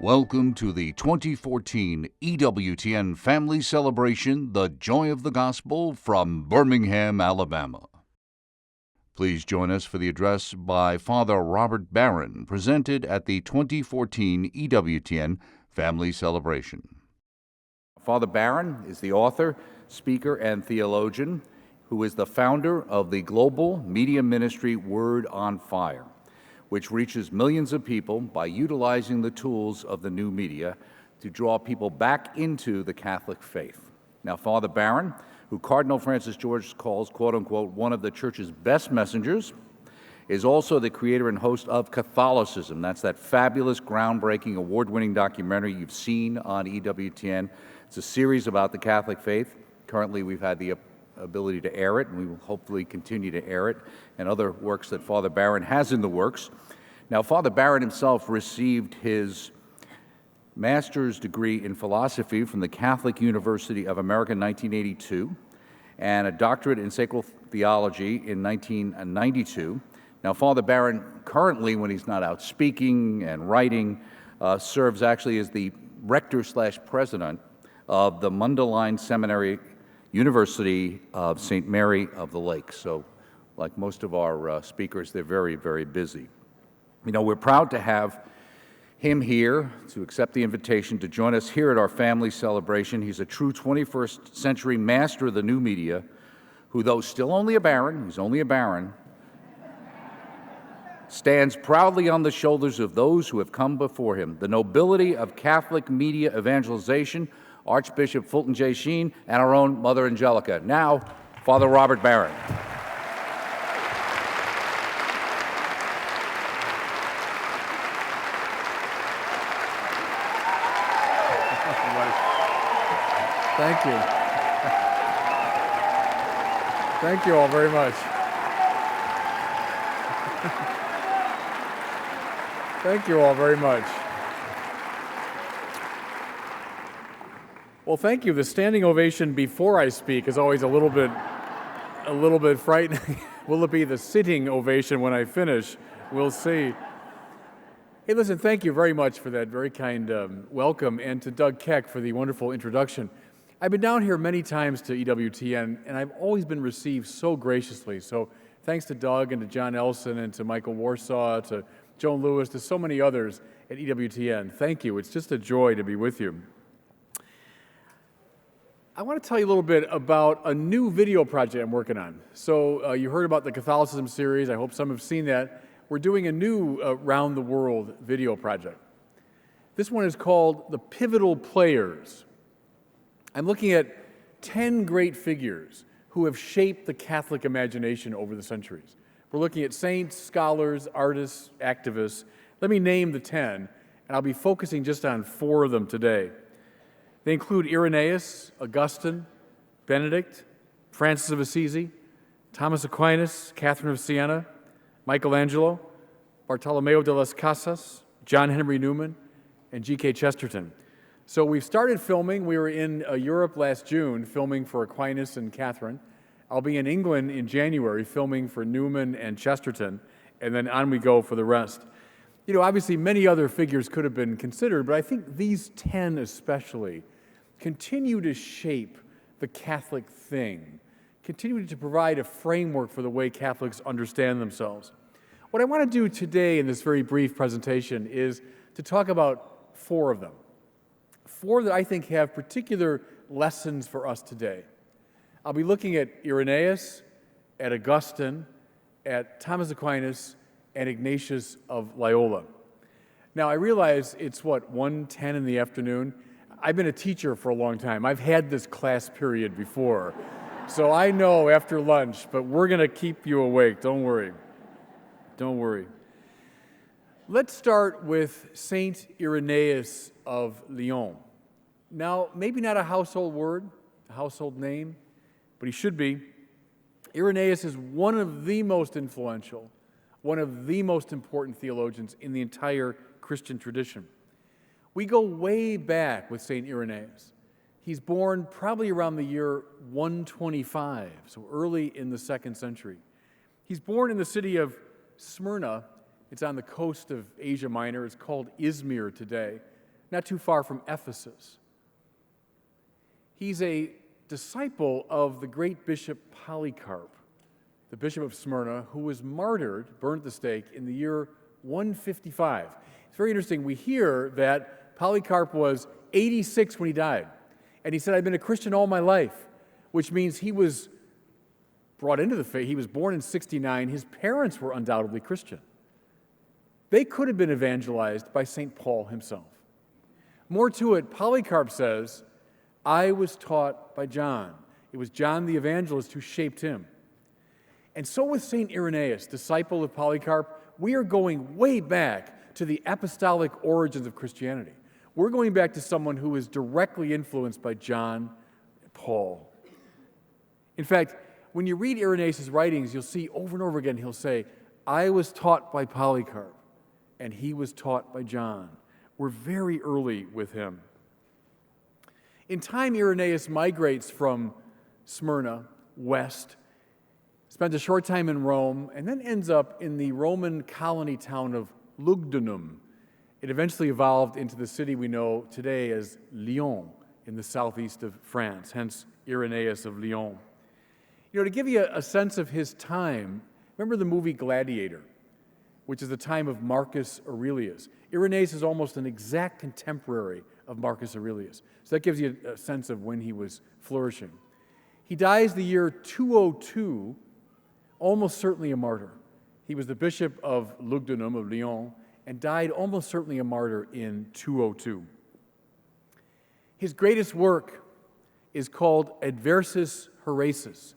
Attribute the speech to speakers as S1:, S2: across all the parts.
S1: Welcome to the 2014 EWTN Family Celebration, The Joy of the Gospel from Birmingham, Alabama. Please join us for the address by Father Robert Barron, presented at the 2014 EWTN Family Celebration.
S2: Father Barron is the author, speaker, and theologian who is the founder of the global media ministry Word on Fire, which reaches millions of people by utilizing the tools of the new media to draw people back into the Catholic faith. Now, Father Barron, who Cardinal Francis George calls, quote-unquote, one of the Church's best messengers, is also the creator and host of Catholicism. That's that fabulous, groundbreaking, award-winning documentary you've seen on EWTN. It's a series about the Catholic faith. Currently, we've had the ability to air it, and we will hopefully continue to air it, and other works that Father Barron has in the works. Now, Father Barron himself received his master's degree in philosophy from the Catholic University of America in 1982 and a doctorate in sacral theology in 1992. Now, Father Barron currently, when he's not out speaking and writing, serves actually as the rector/president of the Mundelein Seminary University of St. Mary of the Lakes. So, like most of our speakers, they're very, very busy. You know, we're proud to have him here to accept the invitation to join us here at our family celebration. He's a true 21st century master of the new media, who, though still only a baron, he's only a baron, stands proudly on the shoulders of those who have come before him. The nobility of Catholic media evangelization, Archbishop Fulton J. Sheen, and our own Mother Angelica. Now, Father Robert Barron.
S3: Thank you. Thank you all very much. Thank you all very much. Well, thank you. The standing ovation before I speak is always a little bit frightening. Will it be the sitting ovation when I finish? We'll see. Hey, listen, thank you very much for that very kind welcome, and to Doug Keck for the wonderful introduction. I've been down here many times to EWTN, and I've always been received so graciously. So thanks to Doug and to John Elson and to Michael Warsaw, to Joan Lewis, to so many others at EWTN. Thank you. It's just a joy to be with you. I want to tell you a little bit about a new video project I'm working on. So you heard about the Catholicism series. I hope some have seen that. We're doing a new Round the World video project. This one is called The Pivotal Players. I'm looking at 10 great figures who have shaped the Catholic imagination over the centuries. We're looking at saints, scholars, artists, activists. Let me name the 10, and I'll be focusing just on 4 of them today. They include Irenaeus, Augustine, Benedict, Francis of Assisi, Thomas Aquinas, Catherine of Siena, Michelangelo, Bartolomeo de las Casas, John Henry Newman, and G.K. Chesterton. So we've started filming. We were in Europe last June filming for Aquinas and Catherine. I'll be in England in January filming for Newman and Chesterton, and then on we go for the rest. You know, obviously many other figures could have been considered, but I think these 10 especially continue to shape the Catholic thing, continue to provide a framework for the way Catholics understand themselves. What I want to do today in this very brief presentation is to talk about 4 of them. 4 that I think have particular lessons for us today. I'll be looking at Irenaeus, at Augustine, at Thomas Aquinas, and Ignatius of Loyola. Now, I realize it's, 1:10 in the afternoon? I've been a teacher for a long time. I've had this class period before. So I know after lunch, but we're going to keep you awake. Don't worry. Don't worry. Let's start with Saint Irenaeus of Lyon. Now, maybe not a household word, a household name, but he should be. Irenaeus is one of the most influential, one of the most important theologians in the entire Christian tradition. We go way back with St. Irenaeus. He's born probably around the year 125, so early in the 2nd century. He's born in the city of Smyrna. It's on the coast of Asia Minor. It's called Izmir today. not too far from Ephesus. He's a disciple of the great Bishop Polycarp, the Bishop of Smyrna, who was martyred, burned at the stake, in the year 155. It's very interesting. We hear that Polycarp was 86 when he died. And he said, I've been a Christian all my life, which means he was brought into the faith. He was born in 69. His parents were undoubtedly Christian. They could have been evangelized by St. Paul himself. More to it, Polycarp says, I was taught by John. It was John the evangelist who shaped him. And so with St. Irenaeus, disciple of Polycarp, we are going way back to the apostolic origins of Christianity. We're going back to someone who is directly influenced by John and Paul. In fact, when you read Irenaeus' writings, you'll see over and over again, he'll say, I was taught by Polycarp, and he was taught by John. We're very early with him. In time, Irenaeus migrates from Smyrna west, spends a short time in Rome, and then ends up in the Roman colony town of Lugdunum. It eventually evolved into the city we know today as Lyon in the southeast of France, hence Irenaeus of Lyon. You know, to give you a sense of his time, remember the movie Gladiator, which is the time of Marcus Aurelius. Irenaeus is almost an exact contemporary of Marcus Aurelius. So that gives you a sense of when he was flourishing. He dies the year 202, almost certainly a martyr. He was the bishop of Lugdunum, of Lyon, and died almost certainly a martyr in 202. His greatest work is called Adversus Haereses,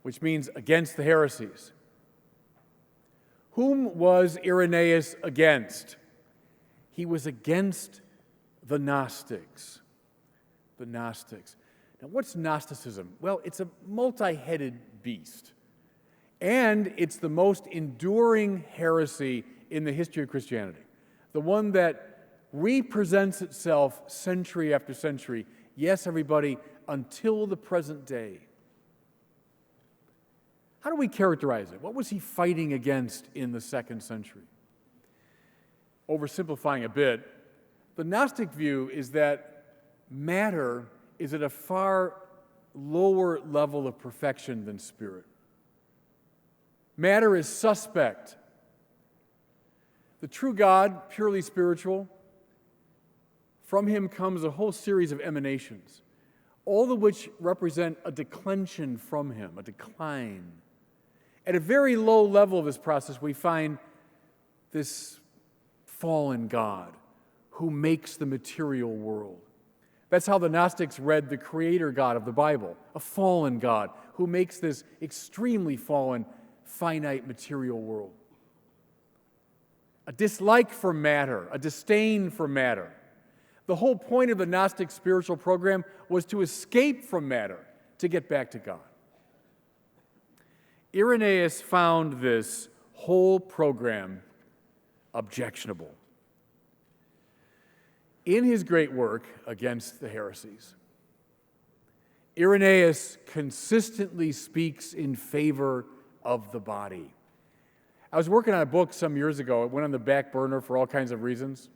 S3: which means against the heresies. Whom was Irenaeus against? He was against the Gnostics. The Gnostics. Now, what's Gnosticism? Well, it's a multi-headed beast. And it's the most enduring heresy in the history of Christianity. The one that represents itself century after century. Yes, everybody, until the present day. How do we characterize it? What was he fighting against in the 2nd century? Oversimplifying a bit, the Gnostic view is that matter is at a far lower level of perfection than spirit. Matter is suspect. The true God, purely spiritual, from him comes a whole series of emanations, all of which represent a declension from him, a decline. At a very low level of this process, we find this fallen God who makes the material world. That's how the Gnostics read the creator God of the Bible, a fallen God who makes this extremely fallen, finite material world. A dislike for matter, a disdain for matter. The whole point of the Gnostic spiritual program was to escape from matter, to get back to God. Irenaeus found this whole program objectionable. In his great work against the heresies, Irenaeus consistently speaks in favor of the body. I was working on a book some years ago. It went on the back burner for all kinds of reasons.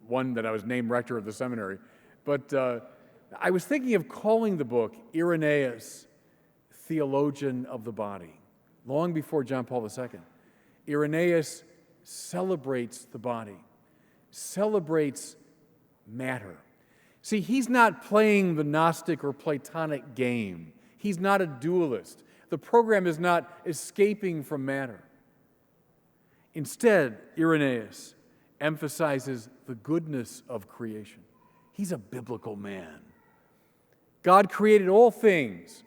S3: One, that I was named rector of the seminary. But I was thinking of calling the book Irenaeus, Theologian of the Body, long before John Paul II. Irenaeus celebrates the body, celebrates matter. See, he's not playing the Gnostic or Platonic game. He's not a dualist. The program is not escaping from matter. Instead, Irenaeus emphasizes the goodness of creation. He's a biblical man. God created all things,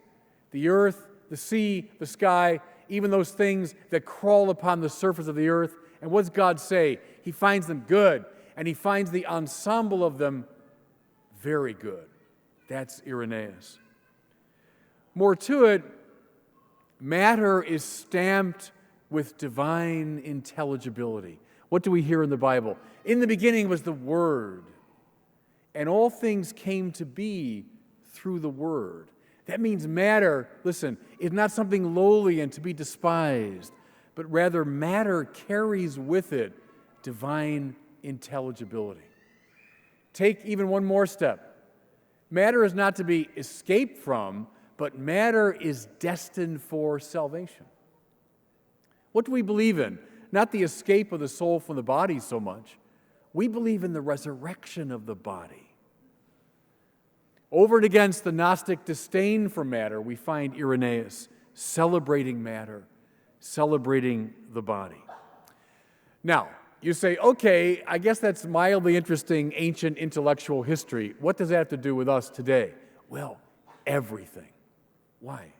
S3: the earth, the sea, the sky, even those things that crawl upon the surface of the earth. And what does God say? He finds them good, and he finds the ensemble of them very good. That's Irenaeus. More to it, matter is stamped with divine intelligibility. What do we hear in the Bible? In the beginning was the Word, and all things came to be through the Word. That means matter, listen, is not something lowly and to be despised, but rather matter carries with it divine intelligibility. Take even one more step. Matter is not to be escaped from, but matter is destined for salvation. What do we believe in? Not the escape of the soul from the body so much. We believe in the resurrection of the body. Over and against the Gnostic disdain for matter, we find Irenaeus celebrating matter, celebrating the body. Now, you say, okay, I guess that's mildly interesting ancient intellectual history. What does that have to do with us today? Well, everything. Why?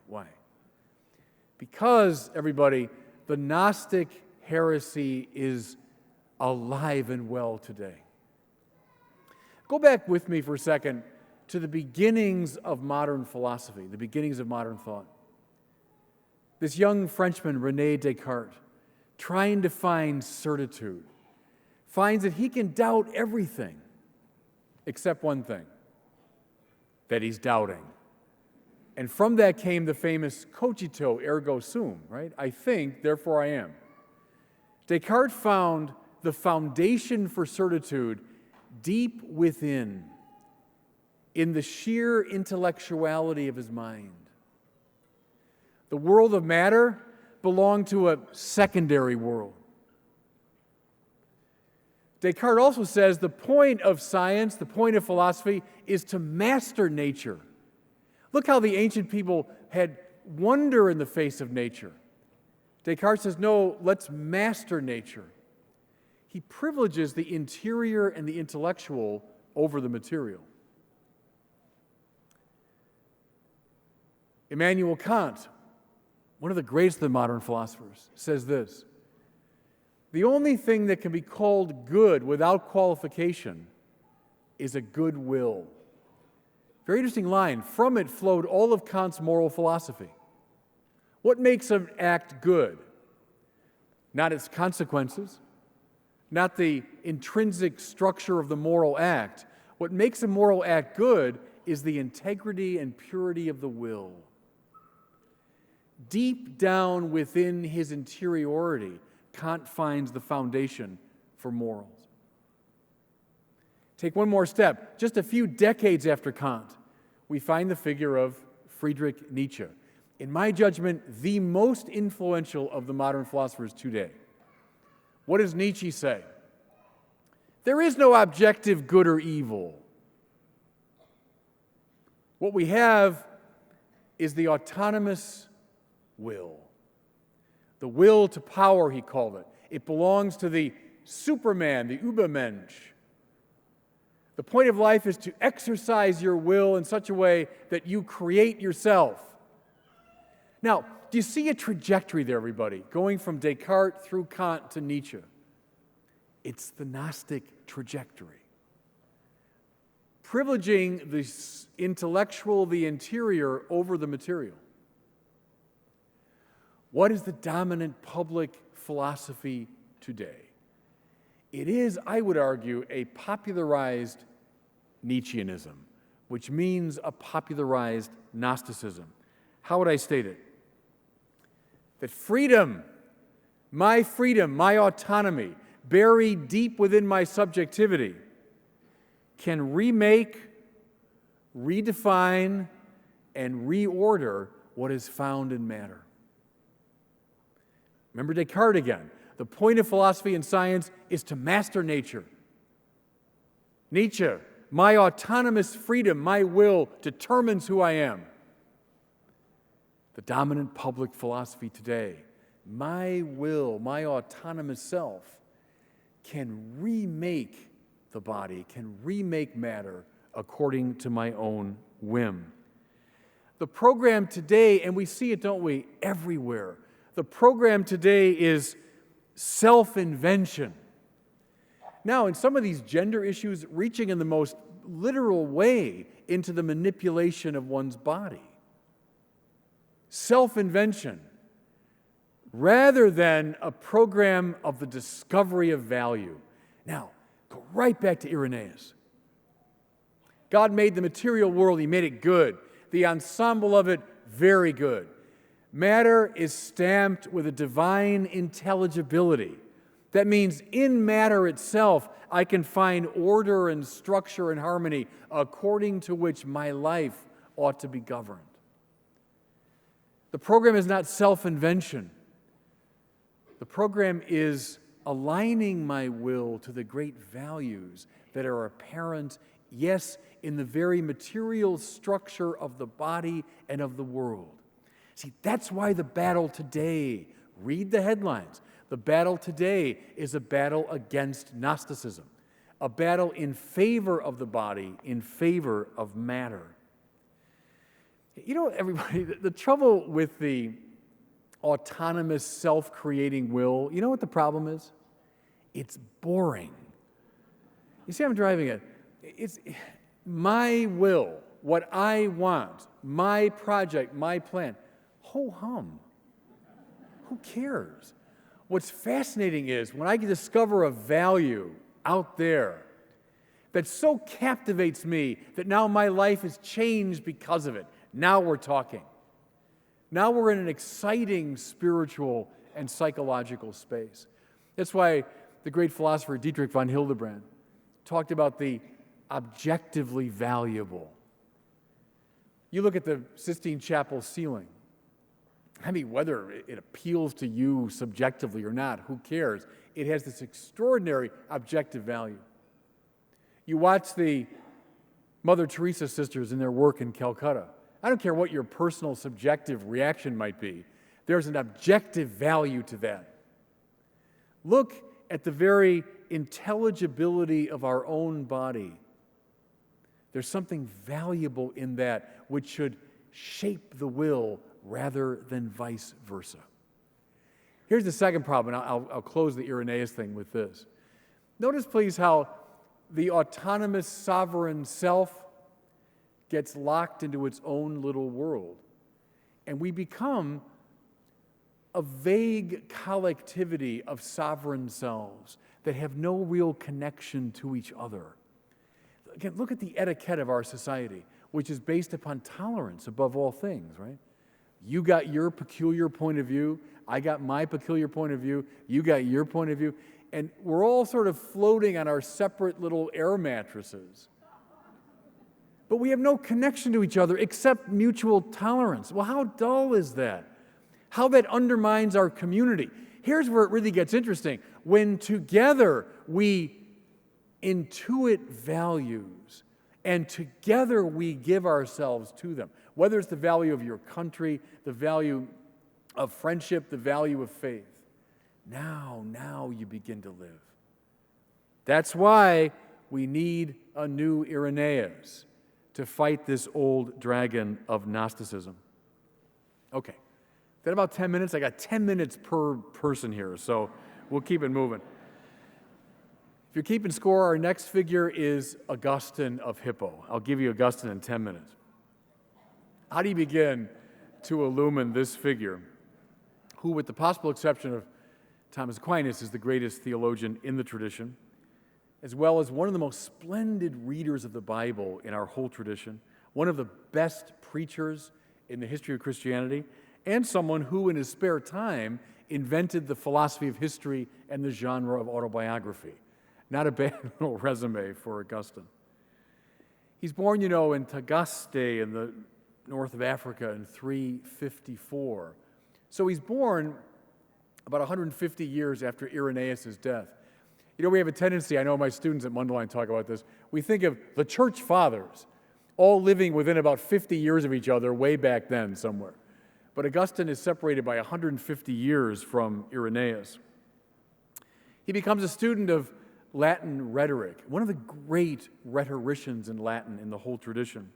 S3: Because, everybody, the Gnostic heresy is alive and well today. Go back with me for a second to the beginnings of modern philosophy, the beginnings of modern thought. This young Frenchman, René Descartes, trying to find certitude, finds that he can doubt everything except one thing, that he's doubting. And from that came the famous cogito ergo sum, right? I think, therefore I am. Descartes found the foundation for certitude deep within, in the sheer intellectuality of his mind. The world of matter belonged to a secondary world. Descartes also says the point of science, the point of philosophy, is to master nature. Look how the ancient people had wonder in the face of nature. Descartes says, no, let's master nature. He privileges the interior and the intellectual over the material. Immanuel Kant, one of the greatest of the modern philosophers, says this: the only thing that can be called good without qualification is a good will. Very interesting line. From it flowed all of Kant's moral philosophy. What makes an act good? Not its consequences, not the intrinsic structure of the moral act. What makes a moral act good is the integrity and purity of the will. Deep down within his interiority, Kant finds the foundation for morals. Take one more step. Just a few decades after Kant, we find the figure of Friedrich Nietzsche. In my judgment, the most influential of the modern philosophers today. What does Nietzsche say? There is no objective good or evil. What we have is the autonomous will. The will to power, he called it. It belongs to the Superman, the Übermensch. The point of life is to exercise your will in such a way that you create yourself. Now, do you see a trajectory there, everybody, going from Descartes through Kant to Nietzsche? It's the Gnostic trajectory. Privileging the intellectual, the interior, over the material. What is the dominant public philosophy today? It is, I would argue, a popularized Nietzscheanism, which means a popularized Gnosticism. How would I state it? That freedom, my autonomy, buried deep within my subjectivity, can remake, redefine, and reorder what is found in matter. Remember Descartes again. The point of philosophy and science is to master nature. Nietzsche, my autonomous freedom, my will determines who I am. The dominant public philosophy today, my will, my autonomous self, can remake the body, can remake matter according to my own whim. The program today, and we see it, don't we, everywhere. The program today is self-invention. Now, in some of these gender issues, reaching in the most literal way into the manipulation of one's body. Self-invention, rather than a program of the discovery of value. Now, go right back to Irenaeus. God made the material world, He made it good. The ensemble of it, very good. Matter is stamped with a divine intelligibility That means in matter itself, I can find order and structure and harmony according to which my life ought to be governed. The program is not self-invention. The program is aligning my will to the great values that are apparent, yes, in the very material structure of the body and of the world. See, that's why the battle today, read the headlines, the battle today is a battle against Gnosticism, a battle in favor of the body, in favor of matter. You know, everybody, the trouble with the autonomous, self-creating will, you know what the problem is? It's boring. You see, I'm driving it. It's my will, what I want, my project, my plan. Ho-hum. Who cares? What's fascinating is when I discover a value out there that so captivates me that now my life is changed because of it. Now we're talking. Now we're in an exciting spiritual and psychological space. That's why the great philosopher Dietrich von Hildebrand talked about the objectively valuable. You look at the Sistine Chapel ceiling. I mean, whether it appeals to you subjectively or not, who cares? It has this extraordinary objective value. You watch the Mother Teresa sisters in their work in Calcutta. I don't care what your personal subjective reaction might be. There's an objective value to that. Look at the very intelligibility of our own body. There's something valuable in that which should shape the will rather than vice versa. Here's the second problem, and I'll close the Irenaeus thing with this. Notice, please, how the autonomous sovereign self gets locked into its own little world. And we become a vague collectivity of sovereign selves that have no real connection to each other. Again, look at the etiquette of our society, which is based upon tolerance above all things, right? You got your peculiar point of view, I got my peculiar point of view, you got your point of view, and we're all sort of floating on our separate little air mattresses. But we have no connection to each other except mutual tolerance. Well, how dull is that? How that undermines our community. Here's where it really gets interesting. When together we intuit values and together we give ourselves to them, whether it's the value of your country, the value of friendship, the value of faith, now you begin to live. That's why we need a new Irenaeus to fight this old dragon of Gnosticism. Okay, then about 10 minutes. I got 10 minutes per person here, so we'll keep it moving. If you're keeping score, our next figure is Augustine of Hippo. I'll give you Augustine in 10 minutes. How do you begin to illumine this figure, who, with the possible exception of Thomas Aquinas, is the greatest theologian in the tradition, as well as one of the most splendid readers of the Bible in our whole tradition, one of the best preachers in the history of Christianity, and someone who, in his spare time, invented the philosophy of history and the genre of autobiography. Not a bad little resume for Augustine. He's born, in Tagaste in the north of Africa in 354. So he's born about 150 years after Irenaeus' death. We have a tendency, I know my students at Mundelein talk about this, we think of the church fathers all living within about 50 years of each other way back then somewhere. But Augustine is separated by 150 years from Irenaeus. He becomes a student of Latin rhetoric, one of the great rhetoricians in Latin in the whole tradition.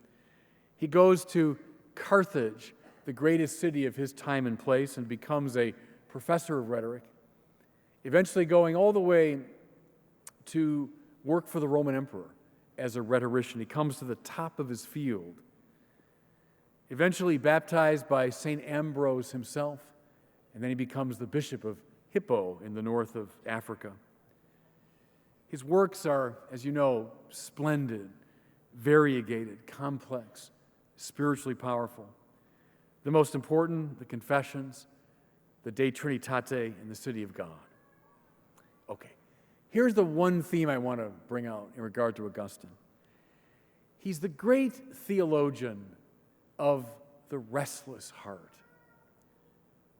S3: He goes to Carthage, the greatest city of his time and place, and becomes a professor of rhetoric, eventually going all the way to work for the Roman emperor as a rhetorician. He comes to the top of his field. Eventually baptized by St. Ambrose himself, and then he becomes the bishop of Hippo in the north of Africa. His works are, as you know, splendid, variegated, complex, spiritually powerful. The most important, the Confessions, the De Trinitate, and the City of God. Okay. Here's the one theme I want to bring out in regard to Augustine. He's the great theologian of the restless heart.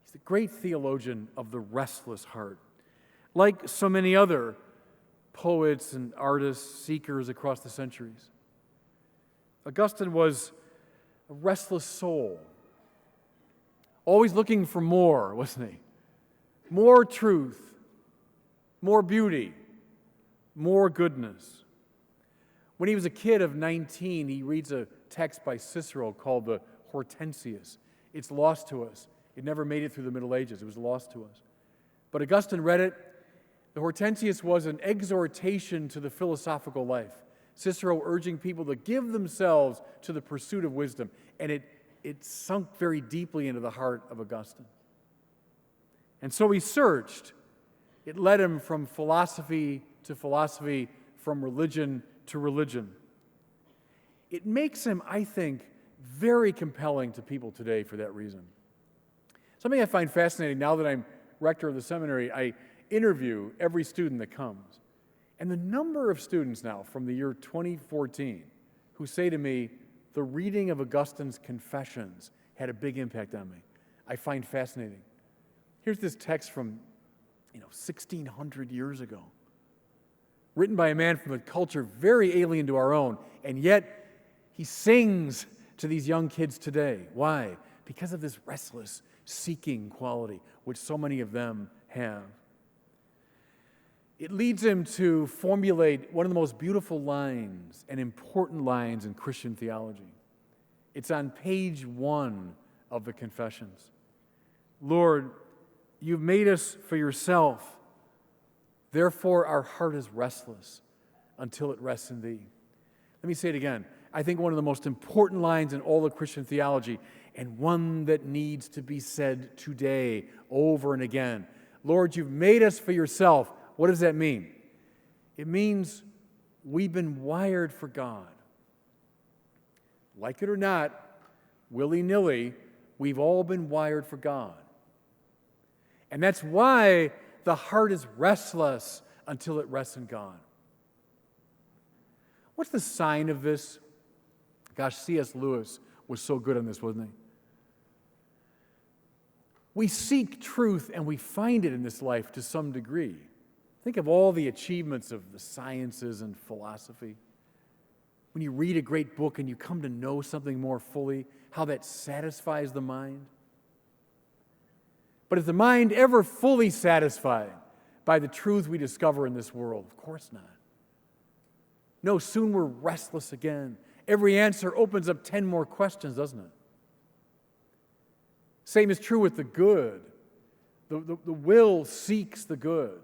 S3: He's the great theologian of the restless heart. Like so many other poets and artists, seekers across the centuries, Augustine was a restless soul, always looking for more, wasn't he? More truth, more beauty, more goodness. When he was a kid of 19, he reads a text by Cicero called the Hortensius. It's lost to us. It never made it through the Middle Ages. It was lost to us. But Augustine read it. The Hortensius was an exhortation to the philosophical life. Cicero urging people to give themselves to the pursuit of wisdom. And it sunk very deeply into the heart of Augustine. And so he searched. It led him from philosophy to philosophy, from religion to religion. It makes him, I think, very compelling to people today for that reason. Something I find fascinating now that I'm rector of the seminary, I interview every student that comes. And the number of students now from the year 2014 who say to me, the reading of Augustine's Confessions had a big impact on me, I find fascinating. Here's this text from 1,600 years ago, written by a man from a culture very alien to our own, and yet he sings to these young kids today. Why? Because of this restless, seeking quality, which so many of them have. It leads him to formulate one of the most beautiful lines and important lines in Christian theology. It's on page 1 of the Confessions. Lord, you've made us for yourself. Therefore, our heart is restless until it rests in thee. Let me say it again. I think one of the most important lines in all of Christian theology, and one that needs to be said today over and again. Lord, you've made us for yourself. What does that mean? It means we've been wired for God. Like it or not, willy-nilly, we've all been wired for God. And that's why the heart is restless until it rests in God. What's the sign of this? Gosh, C.S. Lewis was so good on this, wasn't he? We seek truth and we find it in this life to some degree. Think of all the achievements of the sciences and philosophy. When you read a great book and you come to know something more fully, how that satisfies the mind. But is the mind ever fully satisfied by the truth we discover in this world? Of course not. No, soon we're restless again. Every answer opens up 10 more questions, doesn't it? Same is true with the good. The will seeks the good,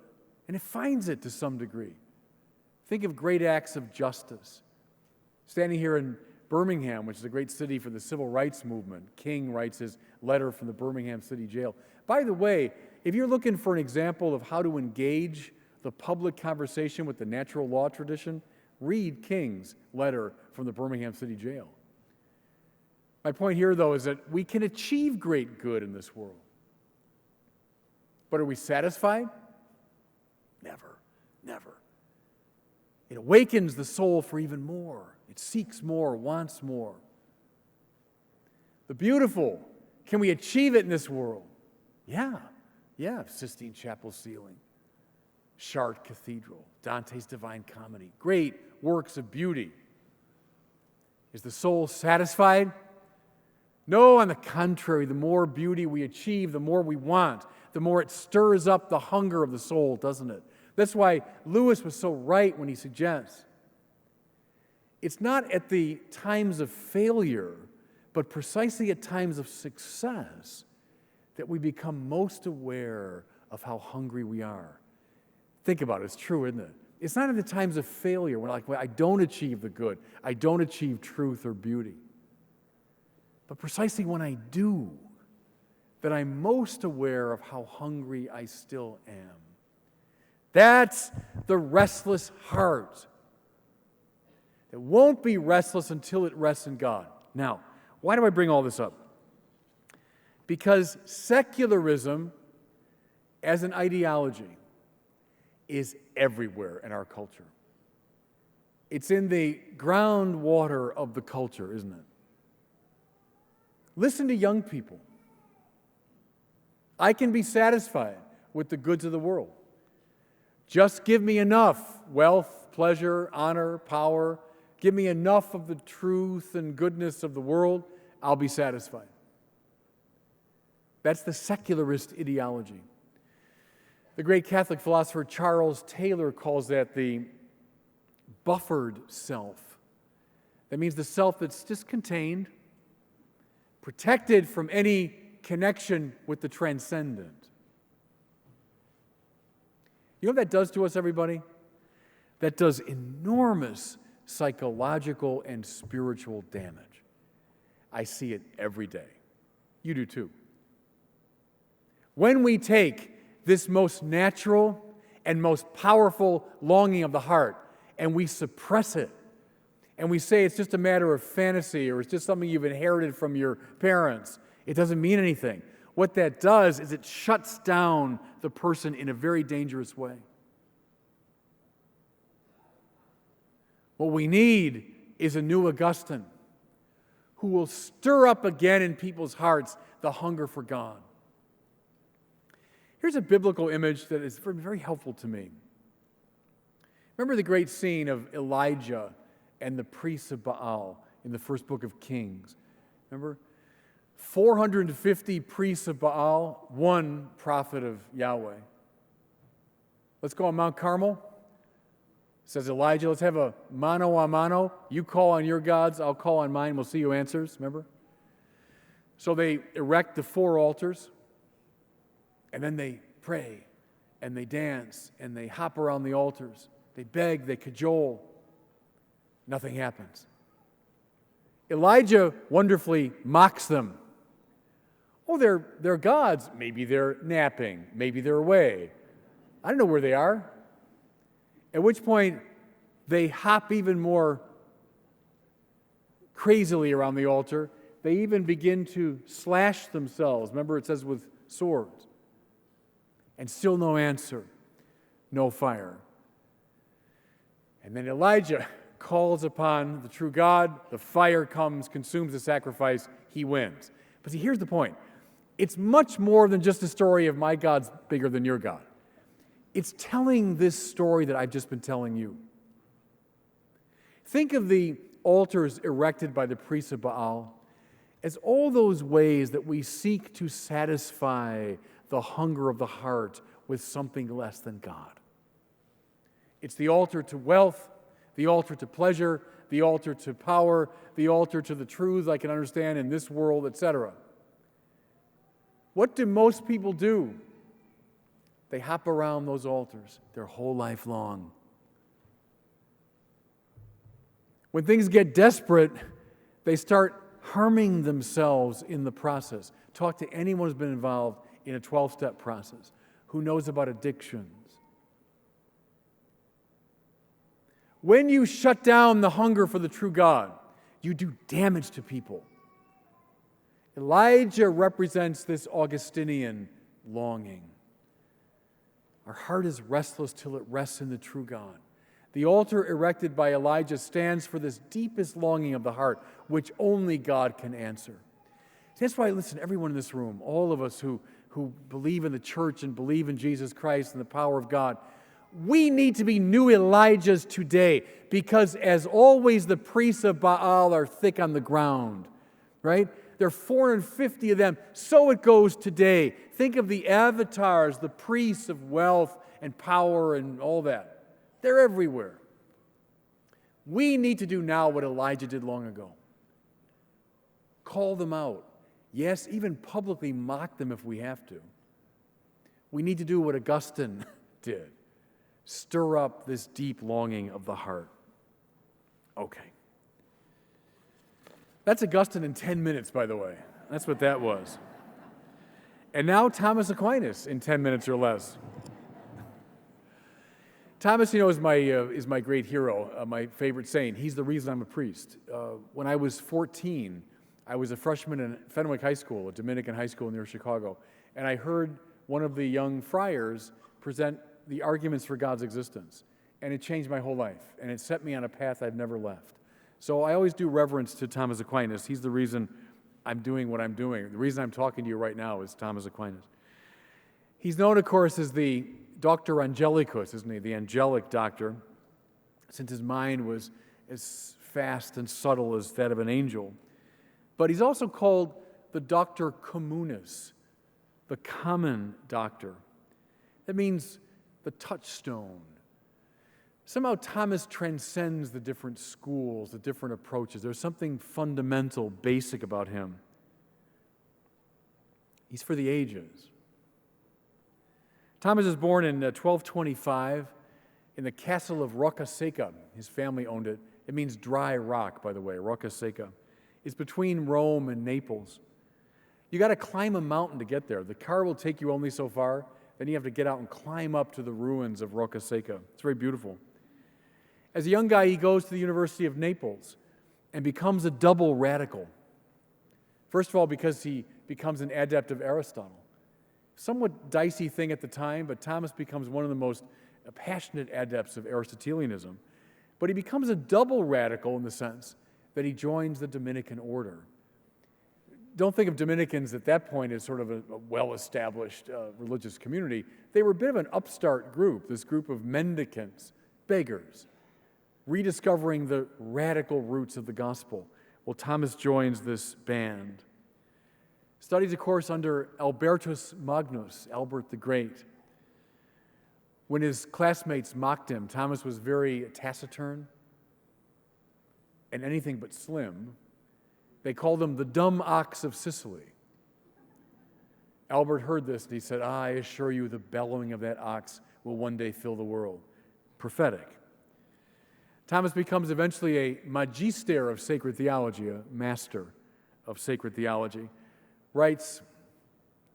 S3: and it finds it to some degree. Think of great acts of justice. Standing here in Birmingham, which is a great city for the civil rights movement, King writes his letter from the Birmingham City Jail. By the way, if you're looking for an example of how to engage the public conversation with the natural law tradition, read King's letter from the Birmingham City Jail. My point here, though, is that we can achieve great good in this world. But are we satisfied? Never, never. It awakens the soul for even more. It seeks more, wants more. The beautiful, can we achieve it in this world? Yeah, Sistine Chapel ceiling, Chartres Cathedral, Dante's Divine Comedy, great works of beauty. Is the soul satisfied? No, on the contrary, the more beauty we achieve, the more we want, the more it stirs up the hunger of the soul, doesn't it? That's why Lewis was so right when he suggests it's not at the times of failure, but precisely at times of success that we become most aware of how hungry we are. Think about it, it's true, isn't it? It's not at the times of failure when well, I don't achieve the good, I don't achieve truth or beauty. But precisely when I do, that I'm most aware of how hungry I still am. That's the restless heart. It won't be restless until it rests in God. Now, why do I bring all this up? Because secularism as an ideology is everywhere in our culture. It's in the groundwater of the culture, isn't it? Listen to young people. I can be satisfied with the goods of the world. Just give me enough wealth, pleasure, honor, power. Give me enough of the truth and goodness of the world, I'll be satisfied. That's the secularist ideology. The great Catholic philosopher Charles Taylor calls that the buffered self. That means the self that's just contained, protected from any connection with the transcendent. You know what that does to us, everybody? That does enormous psychological and spiritual damage. I see it every day. You do too. When we take this most natural and most powerful longing of the heart and we suppress it, and we say it's just a matter of fantasy or it's just something you've inherited from your parents, it doesn't mean anything. What that does is it shuts down the person in a very dangerous way. What we need is a new Augustine who will stir up again in people's hearts the hunger for God. Here's a biblical image that is very helpful to me. Remember the great scene of Elijah and the priests of Baal in the first book of Kings? Remember? 450 priests of Baal, one prophet of Yahweh. Let's go on Mount Carmel. Says Elijah, let's have a mano a mano. You call on your gods, I'll call on mine. We'll see who answers, remember? So they erect the 4 altars, and then they pray, and they dance, and they hop around the altars. They beg, they cajole. Nothing happens. Elijah wonderfully mocks them. Oh, they're gods. Maybe they're napping. Maybe they're away. I don't know where they are. At which point, they hop even more crazily around the altar. They even begin to slash themselves. Remember, it says with swords. And still no answer, no fire. And then Elijah calls upon the true God. The fire comes, consumes the sacrifice. He wins. But see, here's the point. It's much more than just a story of my God's bigger than your God. It's telling this story that I've just been telling you. Think of the altars erected by the priests of Baal as all those ways that we seek to satisfy the hunger of the heart with something less than God. It's the altar to wealth, the altar to pleasure, the altar to power, the altar to the truths I can understand in this world, etc. What do most people do? They hop around those altars their whole life long. When things get desperate, they start harming themselves in the process. Talk to anyone who's been involved in a 12-step process, who knows about addictions. When you shut down the hunger for the true God, you do damage to people. Elijah represents this Augustinian longing. Our heart is restless till it rests in the true God. The altar erected by Elijah stands for this deepest longing of the heart, which only God can answer. That's why, listen, everyone in this room, all of us who believe in the church and believe in Jesus Christ and the power of God, we need to be new Elijahs today, because as always, the priests of Baal are thick on the ground, right? There are 450 of them. So it goes today. Think of the avatars, the priests of wealth and power and all that. They're everywhere. We need to do now what Elijah did long ago. Call them out. Yes, even publicly mock them if we have to. We need to do what Augustine did. Stir up this deep longing of the heart. Okay. That's Augustine in 10 minutes, by the way. That's what that was. And now Thomas Aquinas in 10 minutes or less. Thomas, is my great hero, my favorite saint. He's the reason I'm a priest. When I was 14, I was a freshman in Fenwick High School, a Dominican high school near Chicago, and I heard one of the young friars present the arguments for God's existence, and it changed my whole life, and it set me on a path I've never left. So I always do reverence to Thomas Aquinas. He's the reason I'm doing what I'm doing. The reason I'm talking to you right now is Thomas Aquinas. He's known, of course, as the Doctor Angelicus, isn't he? The angelic doctor, since his mind was as fast and subtle as that of an angel. But he's also called the Doctor Communis, the common doctor. That means the touchstone. Somehow Thomas transcends the different schools, the different approaches. There's something fundamental, basic about him. He's for the ages. Thomas was born in 1225 in the castle of Roccaseca. His family owned it. It means dry rock, by the way, Roccaseca. It's between Rome and Naples. You got to climb a mountain to get there. The car will take you only so far. Then you have to get out and climb up to the ruins of Roccaseca. It's very beautiful. As a young guy, he goes to the University of Naples and becomes a double radical. First of all, because he becomes an adept of Aristotle. Somewhat dicey thing at the time, but Thomas becomes one of the most passionate adepts of Aristotelianism. But he becomes a double radical in the sense that he joins the Dominican order. Don't think of Dominicans at that point as sort of a well-established religious community. They were a bit of an upstart group, this group of mendicants, beggars, rediscovering the radical roots of the gospel. Well, Thomas joins this band. Studies, of course, under Albertus Magnus, Albert the Great. When his classmates mocked him, Thomas was very taciturn and anything but slim. They called him the dumb ox of Sicily. Albert heard this and he said, I assure you the bellowing of that ox will one day fill the world. Prophetic. Thomas becomes eventually a magister of sacred theology, a master of sacred theology. Writes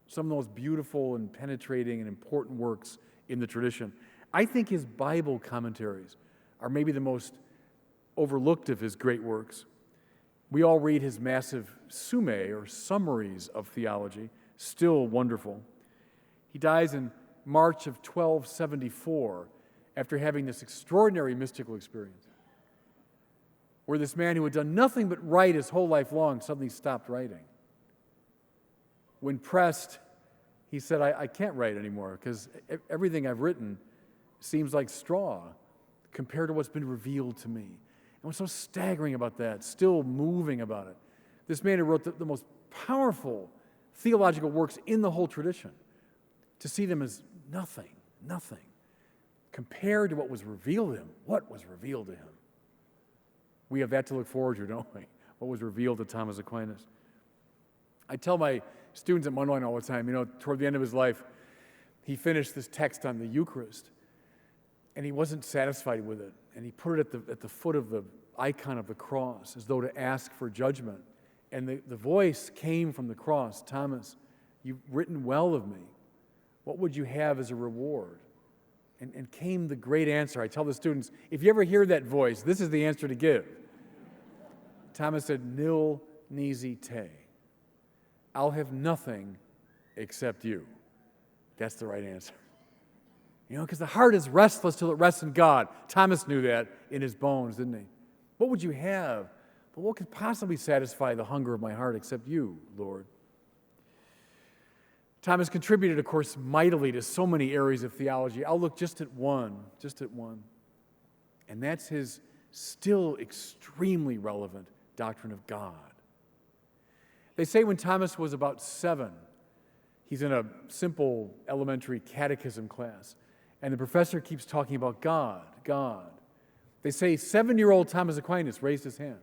S3: some of the most beautiful and penetrating and important works in the tradition. I think his Bible commentaries are maybe the most overlooked of his great works. We all read his massive summae, or summaries of theology, still wonderful. He dies in March of 1274 after having this extraordinary mystical experience, where this man who had done nothing but write his whole life long suddenly stopped writing. When pressed, he said, I can't write anymore because everything I've written seems like straw compared to what's been revealed to me. And what's so staggering about that, still moving about it, this man who wrote the most powerful theological works in the whole tradition, to see them as nothing, compared to what was revealed to him. What was revealed to him? We have that to look forward to, don't we? What was revealed to Thomas Aquinas. I tell my students at Mundelein all the time, toward the end of his life, he finished this text on the Eucharist, and he wasn't satisfied with it, and he put it at the foot of the icon of the cross, as though to ask for judgment. And the voice came from the cross, Thomas, you've written well of me. What would you have as a reward? And came the great answer. I tell the students, if you ever hear that voice, this is the answer to give. Thomas said, nil nisi te. I'll have nothing except you. That's the right answer. Because the heart is restless till it rests in God. Thomas knew that in his bones, didn't he? What would you have? But what could possibly satisfy the hunger of my heart except you, Lord? Thomas contributed, of course, mightily to so many areas of theology. I'll look just at one. And that's his still extremely relevant doctrine of God. They say when Thomas was about 7, he's in a simple elementary catechism class, and the professor keeps talking about God. They say 7-year-old Thomas Aquinas raised his hand.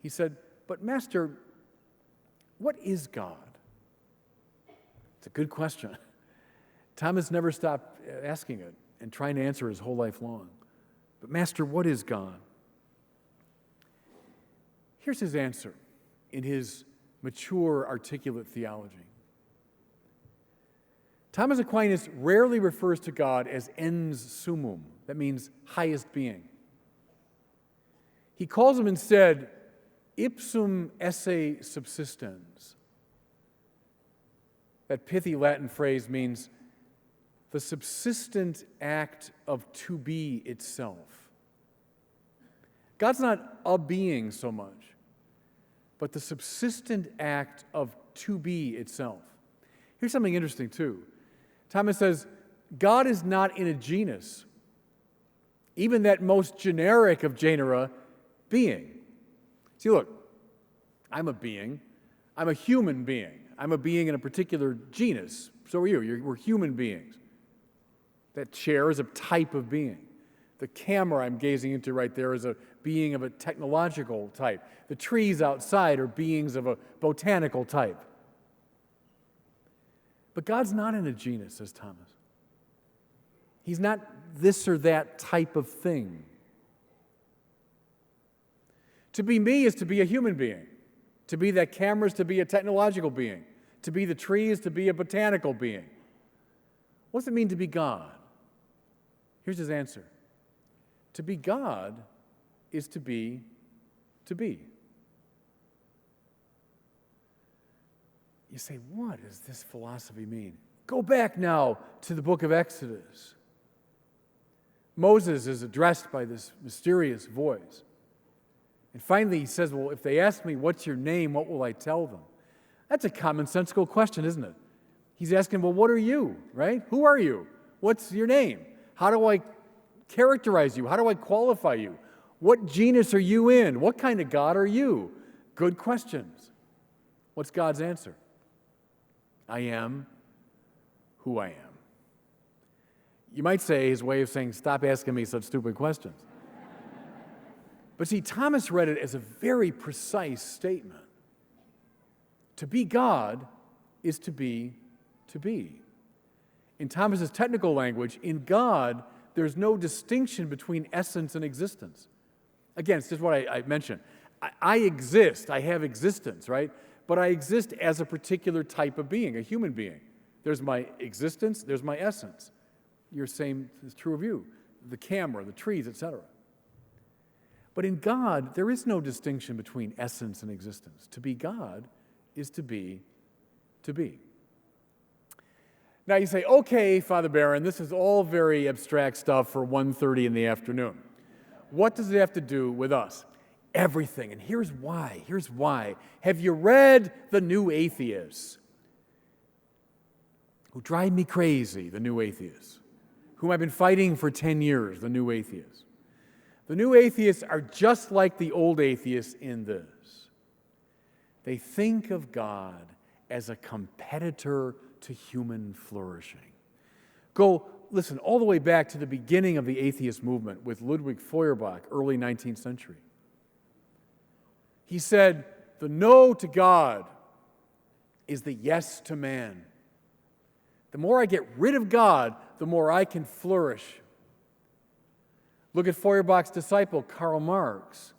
S3: He said, but Master, what is God? It's a good question. Thomas never stopped asking it and trying to answer his whole life long. But Master, what is God? Here's his answer in his mature, articulate theology. Thomas Aquinas rarely refers to God as ens summum. That means highest being. He calls him instead ipsum esse subsistens. That pithy Latin phrase means the subsistent act of to be itself. God's not a being so much, but the subsistent act of to be itself. Here's something interesting, too. Thomas says, God is not in a genus, even that most generic of genera, being. See, look, I'm a being. I'm a human being. I'm a being in a particular genus. So are you. We're human beings. That chair is a type of being. The camera I'm gazing into right there is a being of a technological type. The trees outside are beings of a botanical type. But God's not in a genus, says Thomas. He's not this or that type of thing. To be me is to be a human being. To be that camera is to be a technological being. To be the tree is to be a botanical being. What does it mean to be God? Here's his answer. To be God is to be to be. You say, what does this philosophy mean? Go back now to the book of Exodus. Moses is addressed by this mysterious voice. And finally he says, well, if they ask me, what's your name, what will I tell them? That's a commonsensical question, isn't it? He's asking, well, what are you, right? Who are you? What's your name? How do I characterize you? How do I qualify you? What genus are you in? What kind of God are you? Good questions. What's God's answer? I am who I am. You might say his way of saying, stop asking me such stupid questions. But see, Thomas read it as a very precise statement. To be God is to be to be. In Thomas's technical language, in God, there's no distinction between essence and existence. Again, it's just what I mentioned. I exist, I have existence, right? But I exist as a particular type of being, a human being. There's my existence, there's my essence. Your same is true of you, the camera, the trees, etc. But in God, there is no distinction between essence and existence. To be God is to be to be. Now you say, okay, Father Barron, this is all very abstract stuff for 1:30 in the afternoon. What does it have to do with us? Everything. And here's why. Here's why. Have you read The New Atheists? Who drive me crazy, The New Atheists. Whom I've been fighting for 10 years, The New Atheists. The New Atheists are just like the old atheists in this. They think of God as a competitor to human flourishing. Go, listen, all the way back to the beginning of the atheist movement with Ludwig Feuerbach, early 19th century. He said, the no to God is the yes to man. The more I get rid of God, the more I can flourish. Look at Feuerbach's disciple, Karl Marx,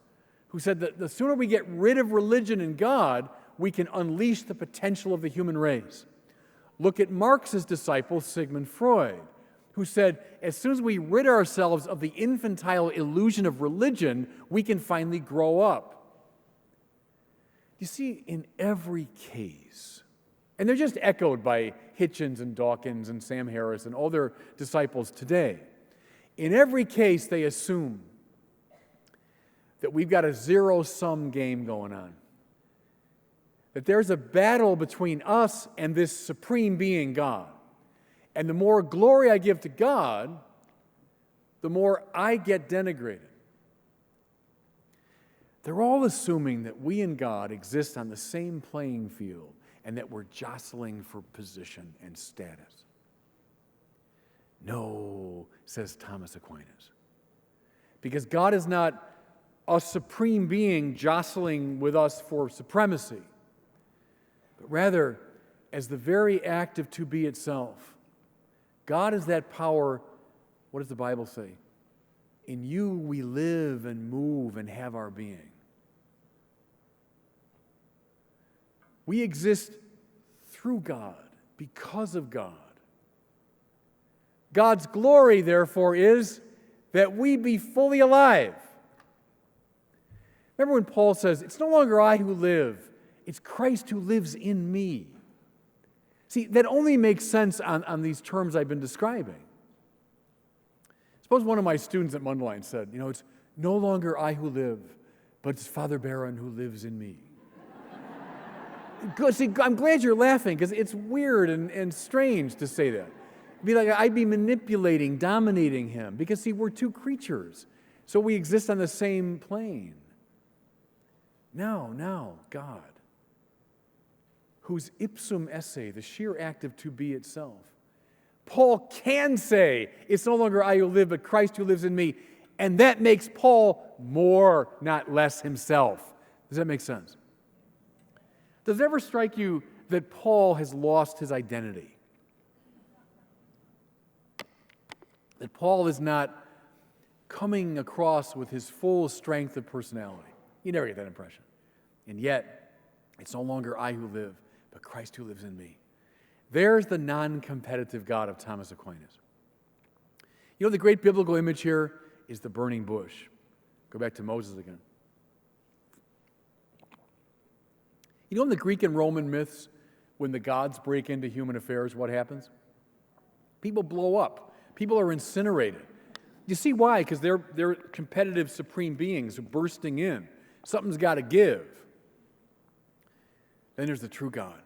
S3: who said that the sooner we get rid of religion and God, we can unleash the potential of the human race. Look at Marx's disciple, Sigmund Freud, who said, as soon as we rid ourselves of the infantile illusion of religion, we can finally grow up. You see, in every case, and they're just echoed by Hitchens and Dawkins and Sam Harris and all their disciples today, in every case they assume that we've got a zero-sum game going on. That there's a battle between us and this supreme being, God. And the more glory I give to God, the more I get denigrated. They're all assuming that we and God exist on the same playing field and that we're jostling for position and status. No, says Thomas Aquinas. Because God is not a supreme being jostling with us for supremacy, but rather, as the very act of to be itself, God is that power. What does the Bible say? In you we live and move and have our being. We exist through God, because of God. God's glory, therefore, is that we be fully alive. Remember when Paul says, it's no longer I who live, it's Christ who lives in me. See, that only makes sense on these terms I've been describing. Suppose one of my students at Mundelein said, it's no longer I who live, but it's Father Barron who lives in me. See, I'm glad you're laughing, because it's weird and strange to say that. It'd be like I'd be manipulating, dominating him, because, see, we're two creatures, so we exist on the same plane. Now, God, whose ipsum esse, the sheer act of to be itself, Paul can say, it's no longer I who live, but Christ who lives in me, and that makes Paul more, not less, himself. Does that make sense? Does it ever strike you that Paul has lost his identity? That Paul is not coming across with his full strength of personality? You never get that impression. And yet, it's no longer I who live, but Christ who lives in me. There's the non-competitive God of Thomas Aquinas. The great biblical image here is the burning bush. Go back to Moses again. In the Greek and Roman myths, when the gods break into human affairs, what happens? People blow up. People are incinerated. You see why? Because they're competitive supreme beings bursting in. Something's got to give. Then there's the true God.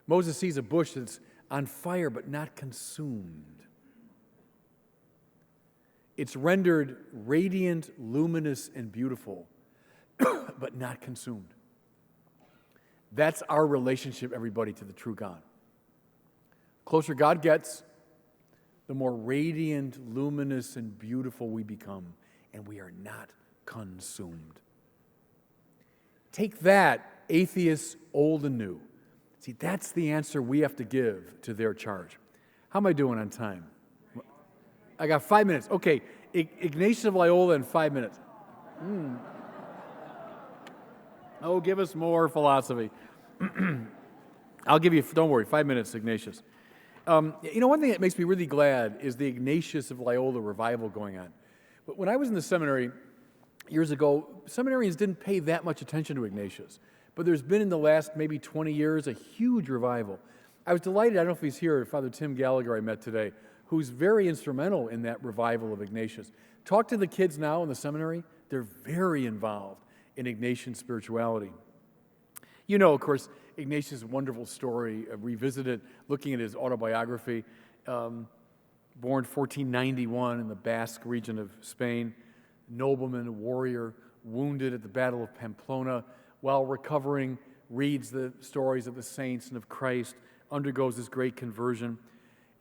S3: Moses sees a bush that's on fire but not consumed. It's rendered radiant, luminous, and beautiful, but not consumed. That's our relationship, everybody, to the true God. The closer God gets, the more radiant, luminous, and beautiful we become, and we are not consumed. Take that, atheists old and new. See, that's the answer we have to give to their charge. How am I doing on time? I got 5 minutes. Okay, Ignatius of Loyola in 5 minutes. Oh, give us more philosophy. I'll give you, don't worry, 5 minutes, Ignatius. One thing that makes me really glad is the Ignatius of Loyola revival going on. But when I was in the seminary years ago, seminarians didn't pay that much attention to Ignatius. But there's been in the last maybe 20 years a huge revival. I was delighted, I don't know if he's here, Father Tim Gallagher I met today, who's very instrumental in that revival of Ignatius. Talk to the kids now in the seminary, they're very involved in Ignatian spirituality. Of course, Ignatius' wonderful story, revisited, looking at his autobiography, born 1491 in the Basque region of Spain, nobleman, warrior, wounded at the Battle of Pamplona, while recovering, reads the stories of the saints and of Christ, undergoes this great conversion,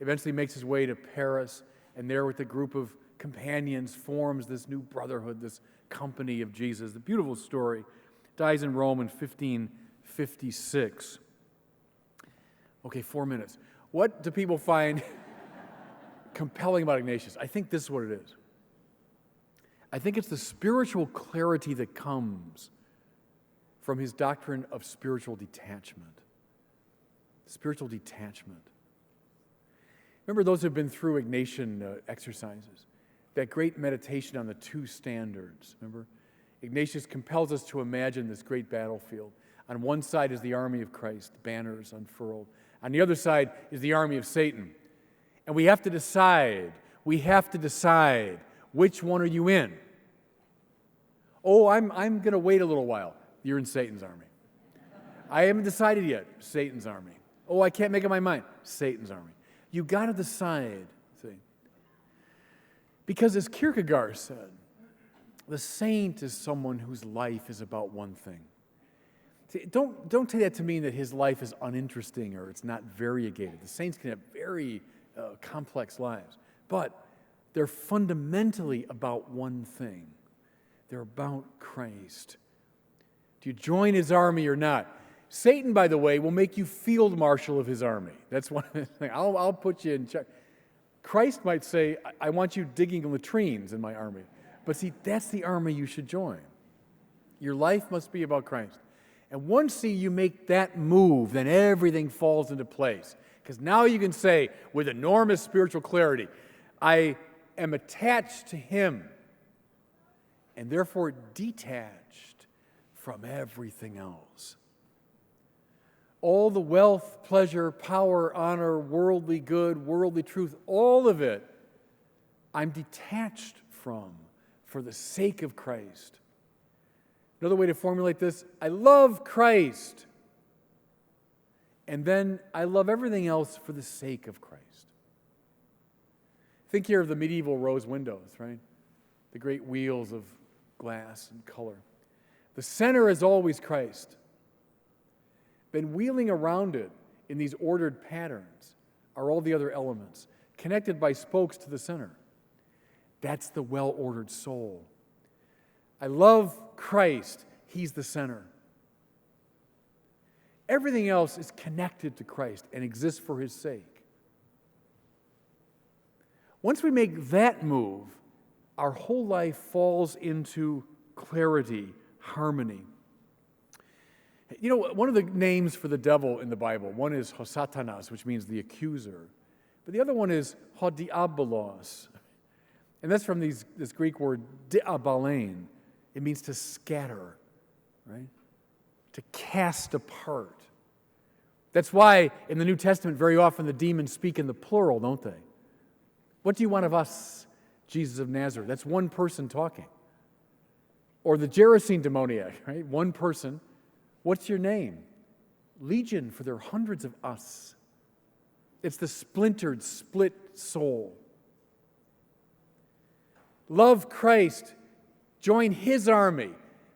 S3: eventually makes his way to Paris, and there with a group of companions forms this new brotherhood, this company of Jesus. The beautiful story. Dies in Rome in 1556. Okay, 4 minutes. What do people find compelling about Ignatius? I think this is what it is. I think it's the spiritual clarity that comes from his doctrine of spiritual detachment. Spiritual detachment. Remember those who have been through Ignatian exercises, that great meditation on the two standards, remember? Ignatius compels us to imagine this great battlefield. On one side is the army of Christ, banners unfurled. On the other side is the army of Satan. And we have to decide, which one are you in? Oh, I'm going to wait a little while. You're in Satan's army. I haven't decided yet. Satan's army. Oh, I can't make up my mind. Satan's army. You got to decide. See? Because as Kierkegaard said, the saint is someone whose life is about one thing. See, don't take that to mean that his life is uninteresting or it's not variegated. The saints can have very complex lives, but they're fundamentally about one thing. They're about Christ. Do you join his army or not? Satan, by the way, will make you field marshal of his army. That's one of the things. I'll put you in charge. Christ might say, I want you digging latrines in my army. But see, that's the army you should join. Your life must be about Christ. And once you make that move, then everything falls into place. Because now you can say, with enormous spiritual clarity, I am attached to him, and therefore detached from everything else. all the wealth, pleasure, power, honor, worldly good, worldly truth, all of it, I'm detached from for the sake of Christ. Another way to formulate this, I love Christ, and then I love everything else for the sake of Christ. Think here of the medieval rose windows, right? The great wheels of glass and color. The center is always Christ. Then wheeling around it in these ordered patterns are all the other elements, connected by spokes to the center. That's the well-ordered soul. I love Christ. He's the center. Everything else is connected to Christ and exists for His sake. Once we make that move, our whole life falls into clarity, harmony. You know, one of the names for the devil in the Bible, one is Satanas, which means the accuser. But the other one is Diabolos. And that's from this Greek word diabalein. It means to scatter, right? To cast apart. That's why in the New Testament very often the demons speak in the plural, don't they? What do you want of us, Jesus of Nazareth? That's one person talking. Or the Gerasene demoniac, right? One person. What's your name? Legion, for there are hundreds of us. It's the splintered, split soul. Love Christ. Join His army.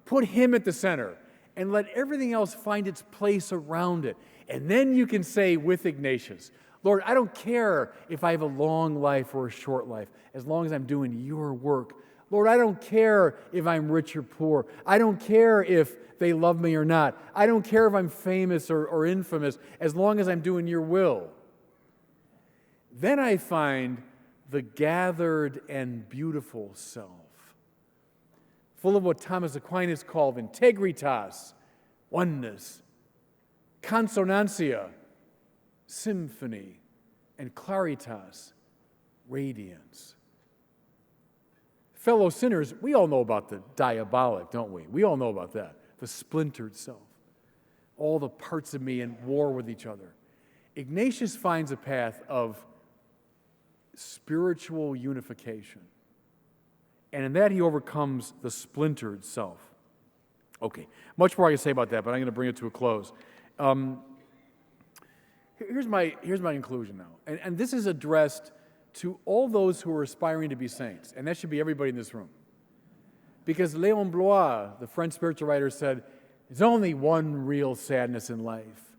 S3: Put Him at the center. And let everything else find its place around it. And then you can say with Ignatius, Lord, I don't care if I have a long life or a short life, as long as I'm doing your work. Lord, I don't care if I'm rich or poor. I don't care if they love me or not. I don't care if I'm famous or infamous, as long as I'm doing your will. Then I find the gathered and beautiful self, full of what Thomas Aquinas called integritas, oneness, consonantia, symphony, and claritas, radiance. Fellow sinners, we all know about the diabolic, don't we? We all know about that, the splintered self. All the parts of me in war with each other. Ignatius finds a path of spiritual unification. And in that he overcomes the splintered self. Okay, much more I can say about that, but I'm going to bring it to a close. Here's my conclusion now. And this is addressed to all those who are aspiring to be saints. And that should be everybody in this room. Because Léon Blois, the French spiritual writer, said, there's only one real sadness in life,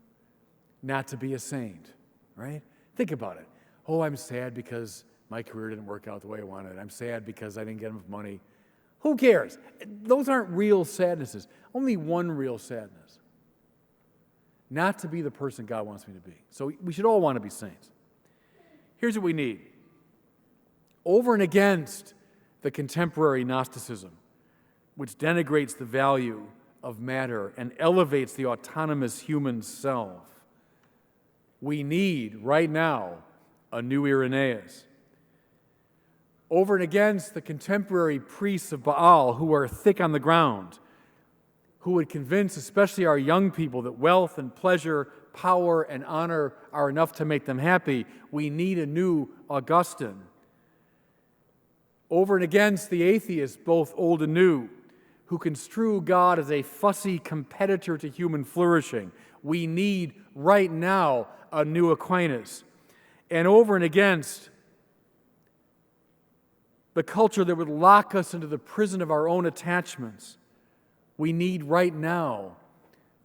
S3: not to be a saint, right? Think about it. Oh, I'm sad because my career didn't work out the way I wanted. I'm sad because I didn't get enough money. Who cares? Those aren't real sadnesses. Only one real sadness. Not to be the person God wants me to be. So we should all want to be saints. Here's what we need. Over and against the contemporary Gnosticism, which denigrates the value of matter and elevates the autonomous human self, we need, right now, a new Irenaeus. Over and against the contemporary priests of Baal who are thick on the ground, who would convince especially our young people that wealth and pleasure, power and honor are enough to make them happy, we need a new Augustine. Over and against the atheists, both old and new, who construe God as a fussy competitor to human flourishing, we need right now a new Aquinas. And over and against the culture that would lock us into the prison of our own attachments, we need right now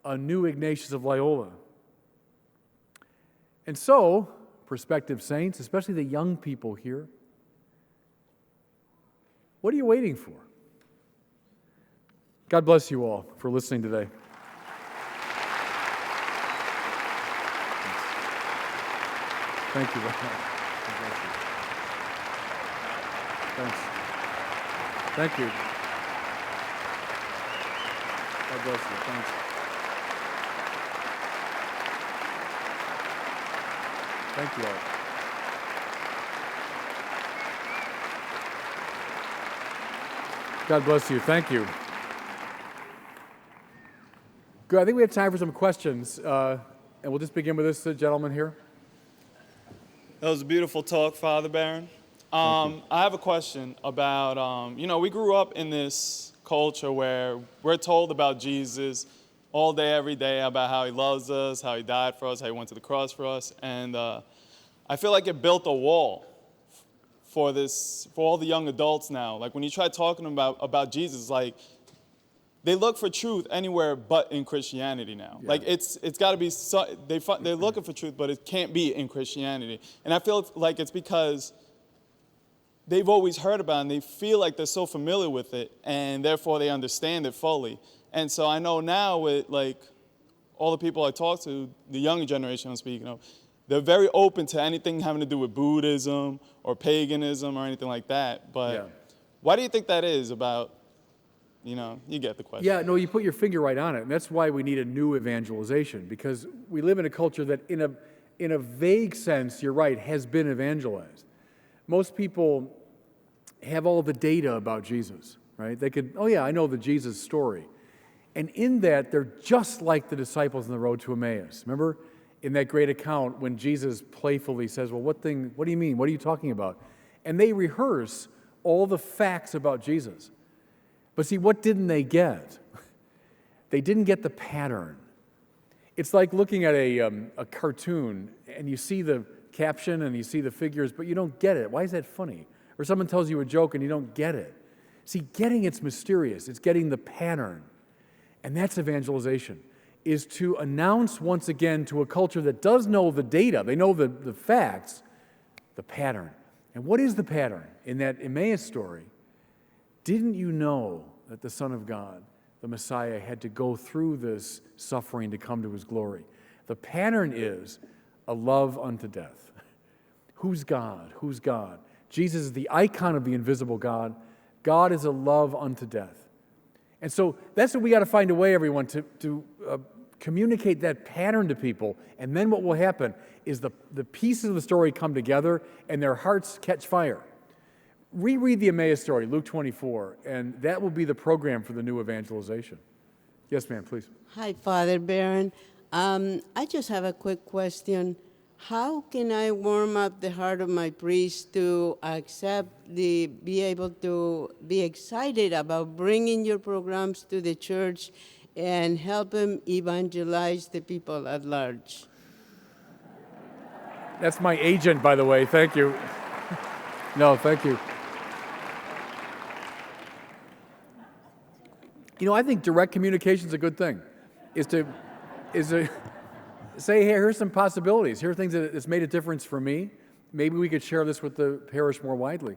S3: a new Ignatius of Loyola. And so, prospective saints, especially the young people here, what are you waiting for? God bless you all for listening today. Thank you. Thanks. Thank you. God bless you. Thanks. Thank you all. God bless you. Thank you. Good. I think we have time for some questions. And we'll just begin with this gentleman here.
S4: That was a beautiful talk, Father Barron. I have a question about, we grew up in this culture where we're told about Jesus all day, every day, about how he loves us, how he died for us, how he went to the cross for us. And I feel like it built a wall for all the young adults now. Like when you try talking about Jesus, like they look for truth anywhere but in Christianity now. Yeah. Like it's got to be, they're looking for truth, but it can't be in Christianity. And I feel like it's because they've always heard about it and they feel like they're so familiar with it and therefore they understand it fully. And so I know now with like all the people I talk to, the younger generation I'm speaking of, they're very open to anything having to do with Buddhism or paganism or anything like that. But why do you think that is about, you get the question.
S3: Yeah, no, you put your finger right on it. And that's why we need a new evangelization, because we live in a culture that in a vague sense, you're right, has been evangelized. Most people have all the data about Jesus, right? They could, oh yeah, I know the Jesus story. And in that, they're just like the disciples on the road to Emmaus. Remember in that great account when Jesus playfully says, well, what do you mean? What are you talking about? And they rehearse all the facts about Jesus. But see, what didn't they get? They didn't get the pattern. It's like looking at a cartoon and you see the caption and you see the figures, but you don't get it. Why is that funny? Or someone tells you a joke and you don't get it. See, getting it's mysterious. It's getting the pattern. And that's evangelization, is to announce once again to a culture that does know the data, they know the facts, the pattern. And what is the pattern? In that Emmaus story, didn't you know that the Son of God, the Messiah, had to go through this suffering to come to his glory? The pattern is a love unto death. Who's God? Who's God? Jesus is the icon of the invisible God. God is a love unto death. And so that's what we got to find a way, everyone, to communicate that pattern to people. And then what will happen is the pieces of the story come together and their hearts catch fire. Reread the Emmaus story, Luke 24, and that will be the program for the new evangelization. Yes, ma'am, please.
S5: Hi, Father Barron. I just have a quick question. How can I warm up the heart of my priest to be able to be excited about bringing your programs to the church and help him evangelize the people at large?
S3: That's my agent, by the way. Thank you. No, thank you. I think direct communication is a good thing. Is to say, hey, here's some possibilities. Here are things that it's made a difference for me. Maybe we could share this with the parish more widely.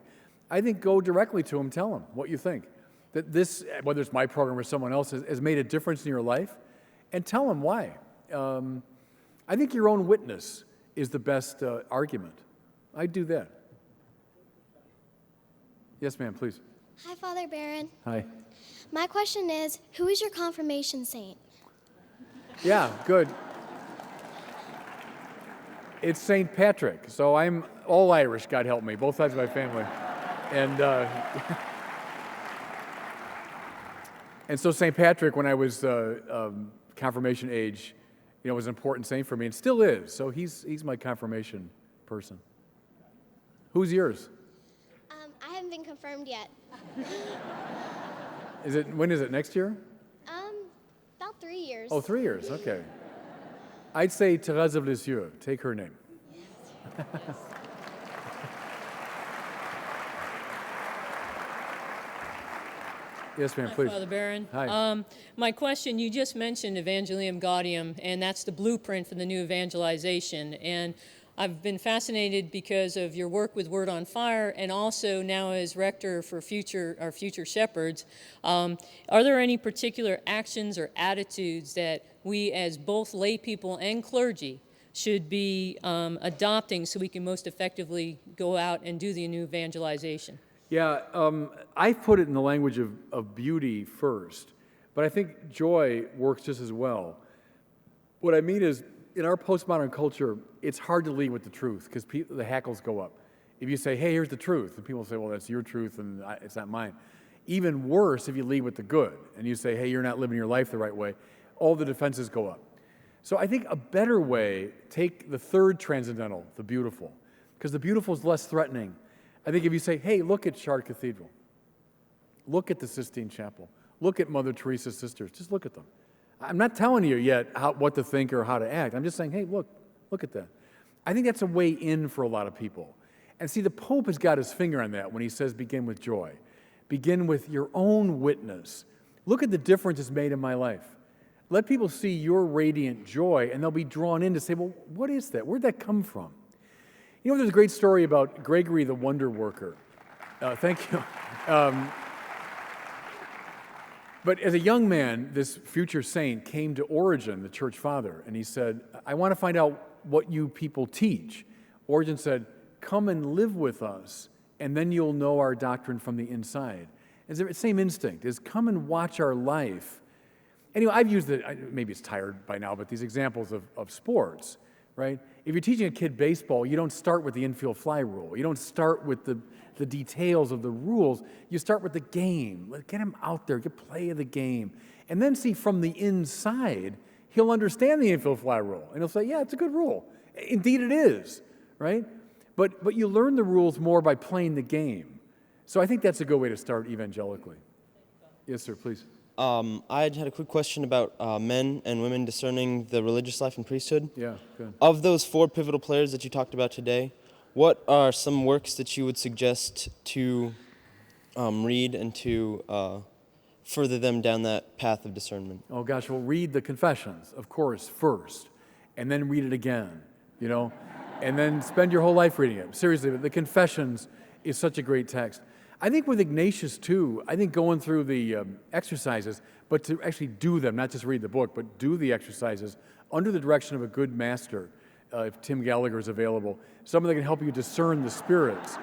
S3: I think go directly to them, tell them what you think. That this, whether it's my program or someone else's, has made a difference in your life, and tell them why. I think your own witness is the best argument. I'd do that. Yes, ma'am, please.
S6: Hi, Father Barron.
S3: Hi.
S6: My question is, who is your confirmation saint?
S3: Yeah, good. It's St. Patrick. So I'm all Irish, God help me, both sides of my family. And so St. Patrick, when I was confirmation age, was an important saint for me, and still is. So he's my confirmation person. Who's yours?
S6: I haven't been confirmed yet.
S3: When is it, next year?
S6: About 3 years.
S3: Oh, 3 years, okay. I'd say Thérèse of Lisieux. Take her name.
S6: Yes.
S3: Yes, ma'am, please.
S7: Hi, Father Barron.
S3: Hi.
S7: My question, you just mentioned Evangelium Gaudium, and that's the blueprint for the new evangelization. And I've been fascinated because of your work with Word on Fire, and also now as rector for our future shepherds. Are there any particular actions or attitudes that we as both lay people and clergy should be adopting so we can most effectively go out and do the new evangelization?
S3: Yeah, I put it in the language of beauty first, but I think joy works just as well. What I mean is, in our postmodern culture, it's hard to lead with the truth because the hackles go up. If you say, hey, here's the truth, and people say, well, that's your truth and it's not mine. Even worse if you lead with the good and you say, hey, you're not living your life the right way, all the defenses go up. So I think a better way, take the third transcendental, the beautiful, because the beautiful is less threatening. I think if you say, hey, look at Chartres Cathedral, look at the Sistine Chapel, look at Mother Teresa's sisters, just look at them. I'm not telling you yet what to think or how to act. I'm just saying, hey, look at that. I think that's a way in for a lot of people. And see, the Pope has got his finger on that when he says begin with joy. Begin with your own witness. Look at the difference it's made in my life. Let people see your radiant joy, and they'll be drawn in to say, well, what is that? Where'd that come from? You know, there's a great story about Gregory the Wonder Worker. Thank you. But as a young man, this future saint came to Origen, the church father, and he said, I want to find out what you people teach. Origen said, come and live with us, and then you'll know our doctrine from the inside. It's the same instinct, is come and watch our life. Anyway, I've used it, maybe it's tired by now, but these examples of sports, right? If you're teaching a kid baseball, you don't start with the infield fly rule. You don't start with the details of the rules. You start with the game. Get him out there, get play of the game. And then see from the inside, he'll understand the infield fly rule. And he'll say, yeah, it's a good rule. Indeed it is, right? But you learn the rules more by playing the game. So I think that's a good way to start evangelically. Yes, sir, please.
S8: I had a quick question about men and women discerning the religious life and priesthood.
S3: Yeah, good.
S8: Of those 4 pivotal players that you talked about today, what are some works that you would suggest to read and to further them down that path of discernment?
S3: Oh gosh, well, read the Confessions, of course, first, and then read it again, you know, and then spend your whole life reading it. Seriously, the Confessions is such a great text. I think with Ignatius, too, I think going through the exercises, but to actually do them, not just read the book, but do the exercises under the direction of a good master, if Tim Gallagher is available, someone that can help you discern the spirits.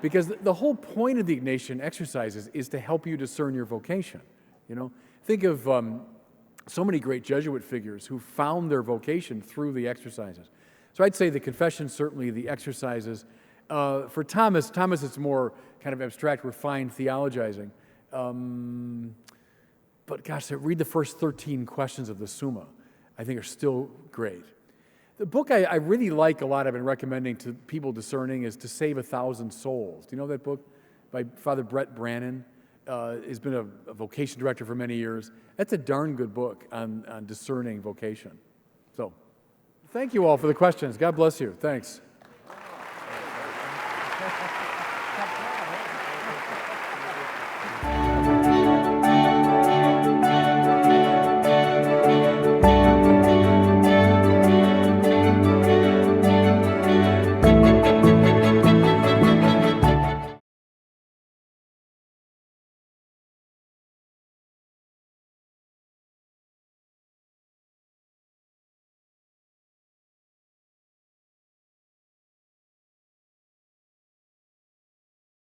S3: Because the whole point of the Ignatian exercises is to help you discern your vocation, you know. Think of so many great Jesuit figures who found their vocation through the exercises. So I'd say the Confessions, certainly the exercises. For Thomas, it's more kind of abstract, refined theologizing. But gosh, read the first 13 questions of the Summa. I think are still great. The book I really like a lot, I've been recommending to people discerning, is To Save 1,000 Souls. Do you know that book? By Father Brett Brannon. He's been a vocation director for many years. That's a darn good book on discerning vocation. So, thank you all for the questions. God bless you. Thanks.